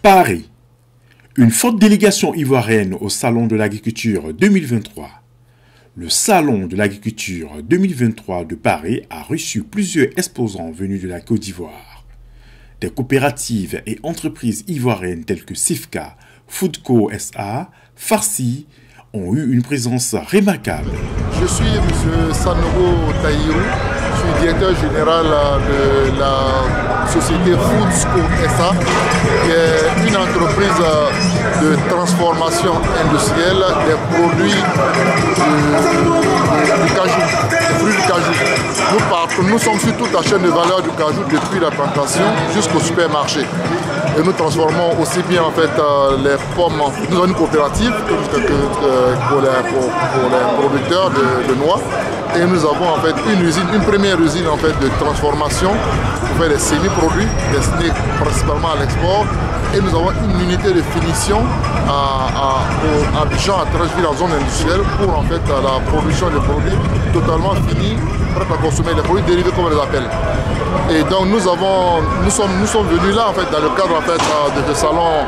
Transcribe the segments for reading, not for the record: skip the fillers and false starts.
Paris. Une forte délégation ivoirienne au Salon de l'Agriculture 2023. Le Salon de l'Agriculture 2023 de Paris a reçu plusieurs exposants venus de la Côte d'Ivoire. Des coopératives et entreprises ivoiriennes telles que Sifka, Foodco SA, Farsi ont eu une présence remarquable. Je suis M. Sanogo Taïrou, je suis directeur général de la société Foodco SA, qui est une entreprise de transformation industrielle des produits du cajou, des fruits du cajou. Nous sommes sur toute la chaîne de valeur du cajou, depuis la plantation jusqu'au supermarché. Et nous transformons aussi bien en fait les pommes. Nous avons une coopérative pour les producteurs de noix. Et nous avons en fait une première usine en fait de transformation pour faire des semi-produits destinés principalement à l'export. Et nous avons une unité de finition à Abidjan, à Trècheville, en zone industrielle, pour en fait la production de produits totalement finis, prêts à consommer, les produits dérivés comme on les appelle. Et donc nous sommes venus là en fait dans le cadre en fait de ce salon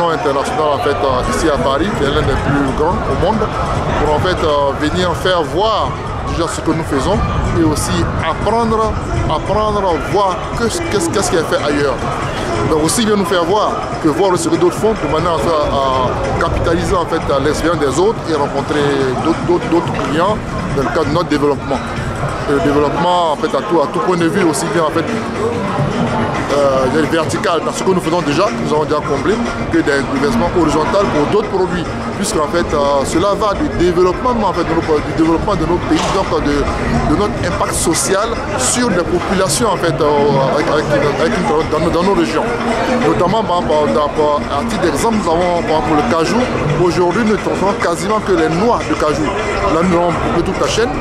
international en fait ici à Paris, qui est l'un des plus grands au monde, pour en fait venir faire voir déjà ce que nous faisons et aussi apprendre, voir qu'est-ce qui est fait ailleurs. Donc aussi bien nous faire voir que voir ce que d'autres font, de manière à capitaliser en fait l'expérience des autres et rencontrer d'autres clients dans le cadre de notre développement. Et le développement en fait à tout point de vue, aussi bien en fait vertical dans ce que nous faisons déjà, nous avons déjà comblé, que des investissements horizontaux pour d'autres produits, puisqu'en fait cela va du développement en fait, du développement de nos pays, donc de notre impact social sur les populations en fait dans nos régions. Notamment à titre d'exemple, nous avons par exemple le cajou. Aujourd'hui nous ne transformons quasiment que les noix de cajou. Là nous avons coupé toute la chaîne.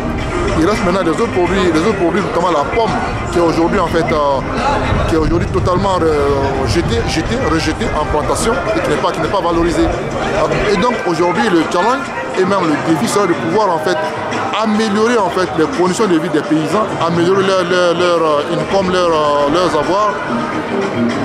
Il reste maintenant les autres produits, notamment la pomme, qui est aujourd'hui en fait totalement rejetée en plantation et qui n'est pas valorisée. Et donc aujourd'hui le challenge et même le défi sera de pouvoir en fait améliorer en fait les conditions de vie des paysans, améliorer leur income, leurs avoirs,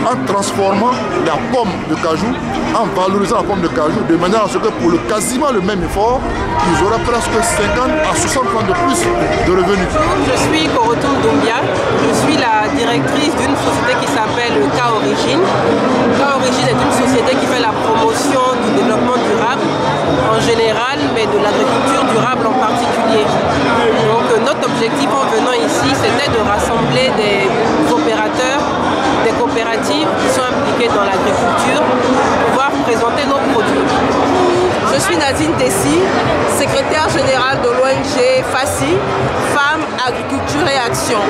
en transformant la pomme de cajou, en valorisant la pomme de cajou, de manière à ce que pour quasiment le même effort, ils auraient presque 50 à 60 % de plus de revenus. Je suis Korotoum Doumbia, je suis la directrice d'une société qui s'appelle K-Origine. K-Origine est une société qui fait la promotion du développement durable en général, mais de l'agriculture durable en particulier. Donc notre objectif en venant ici, c'était de rassembler des opérateurs, des coopératives qui sont impliquées dans l'agriculture, pour pouvoir présenter nos produits. Je suis Nadine Tessi, secrétaire générale de l'ONG FACI, Femmes, Agriculture et Action.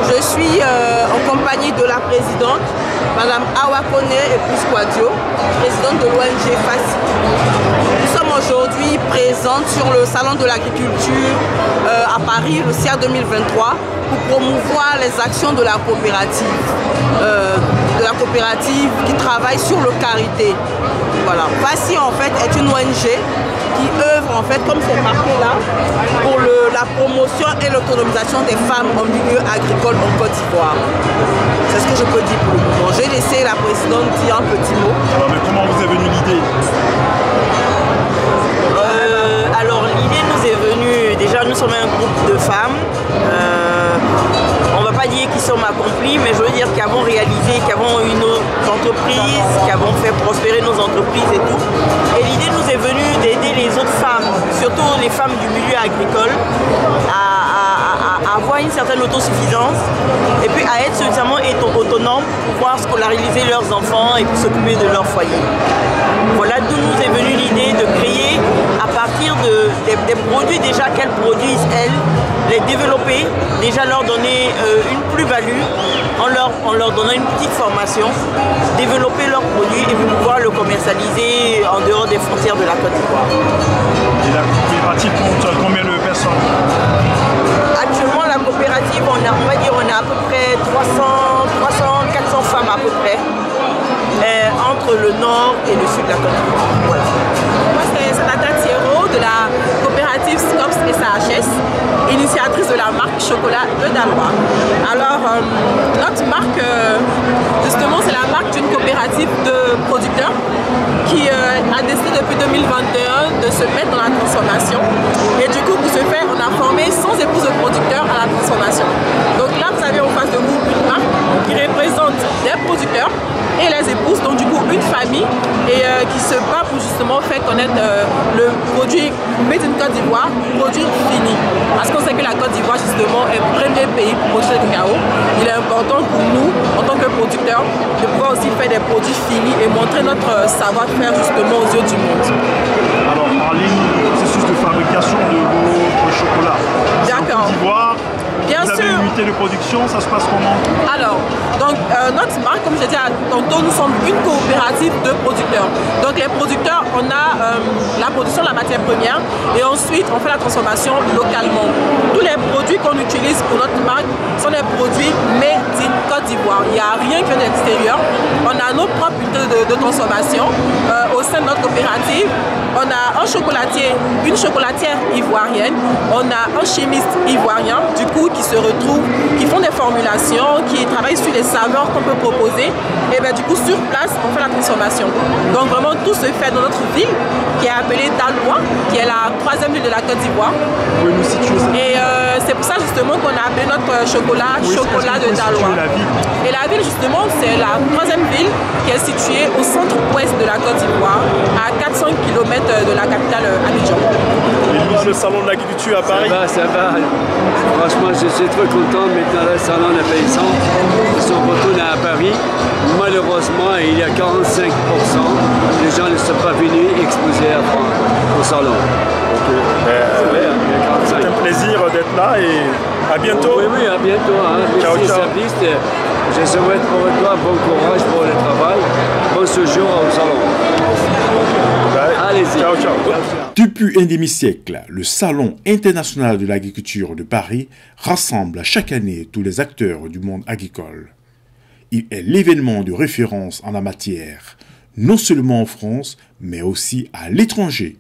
Je suis en compagnie de la présidente, Madame Awakone Epouskwadio, présidente de l'ONG FACI. Nous sommes aujourd'hui présentes sur le Salon de l'Agriculture à Paris, le CIA 2023, pour promouvoir les actions de la coopérative qui travaille sur le karité. Voilà. FACI en fait est une ONG qui œuvre en fait, comme c'est marqué là, pour la promotion et l'autonomisation des femmes en milieu agricole en Côte d'Ivoire. C'est ce que je peux dire pour le moment. J'ai laissé la présidente dire un petit mot. Alors, mais comment vous est venue l'idée? Alors l'idée nous est venue, déjà nous sommes un groupe de femmes. On ne va pas dire qu'ils sont accomplis, mais je veux dire qu'ils avons réalisé, qu'ils avons eu nos entreprises, qui avons fait prospérer nos entreprises et tout. Et l'idée nous est venue d'aider les autres femmes, surtout les femmes du milieu agricole, à avoir une certaine autosuffisance et puis à être suffisamment autonomes pour pouvoir scolariser leurs enfants et pour s'occuper de leur foyer. Voilà d'où nous est venue l'idée de créer à partir des produits déjà qu'elles produisent elles, les développer, déjà leur donner une plus-value en leur donnant une petite formation, développer leurs produits et puis pouvoir le commercialiser en dehors des frontières de la Côte d'Ivoire. Et la coopérative compte combien de personnes? Actuellement, la coopérative, on va dire on a à peu près 400 femmes à peu près, entre le nord et le sud de la Côte d'Ivoire. Voilà. Moi, c'est Sanata Thiero de la coopérative SCOPS SAHS, initiatrice de la la marque Chocolat de Dalois. Alors, notre marque, justement, c'est la marque d'une coopérative de producteurs qui a décidé depuis 2021 de se mettre dans la transformation. Et du coup, pour ce faire, on a formé 100 épouses de producteurs à la transformation. Donc là, vous avez en face de vous une marque qui représente des producteurs et les épouses, donc du coup une famille, et qui se bat pour justement faire connaître le produit Made in Côte d'Ivoire, produit fini. Parce qu'on sait que la Côte d'Ivoire justement est le premier pays pour produire le cacao. Il est important pour nous, en tant que producteurs, de pouvoir aussi faire des produits finis et montrer notre savoir-faire justement aux yeux du monde. Alors, parlez du processus de fabrication de vos chocolats. D'accord. Côte d'Ivoire, Bien vous sûr. avez une unité de production, ça se passe comment? Alors, donc notre marque, comme je l'ai dit tantôt, nous sommes une coopérative de producteurs. Donc les producteurs, on a la production de la matière première et ensuite on fait la transformation localement. Tous les produits qu'on utilise pour notre marque sont des produits made in Côte d'Ivoire. Il n'y a rien qui vient de l'extérieur. On a nos propres unités de transformation au sein de notre coopérative. On a un chocolatier, une chocolatière ivoirienne, on a un chimiste ivoirien, du coup, qui se retrouvent, qui font des formulations, qui travaillent sur les saveurs qu'on peut proposer. Et bien du coup, sur place, on fait la transformation. Donc vraiment, tout se fait dans notre ville, qui est appelée Dalois, qui est la 3e ville de la Côte d'Ivoire. Vous pouvez nous situer ça? Et c'est pour ça justement qu'on a appelé notre chocolat chocolat de Dalois. Et la ville justement, c'est la 3e ville qui est située au centre-ouest de la Côte d'Ivoire, à 400 km de la capitale Abidjan. Et le salon de l'agriculture à Paris? Ça va. Franchement, je suis très content. Maintenant, le salon de paysans, ils sont retournés à Paris. Malheureusement, il y a 45%. Les gens ne sont pas venus exposer au salon. C'est un plaisir d'être là et à bientôt. Oui, à bientôt. Hein. Ciao, Merci, ciao. Service. Je souhaite pour toi bon courage pour le travail. Bon séjour au salon. Allez-y. Ciao, ciao. Depuis un demi-siècle, le Salon international de l'agriculture de Paris rassemble chaque année tous les acteurs du monde agricole. Il est l'événement de référence en la matière, non seulement en France, mais aussi à l'étranger.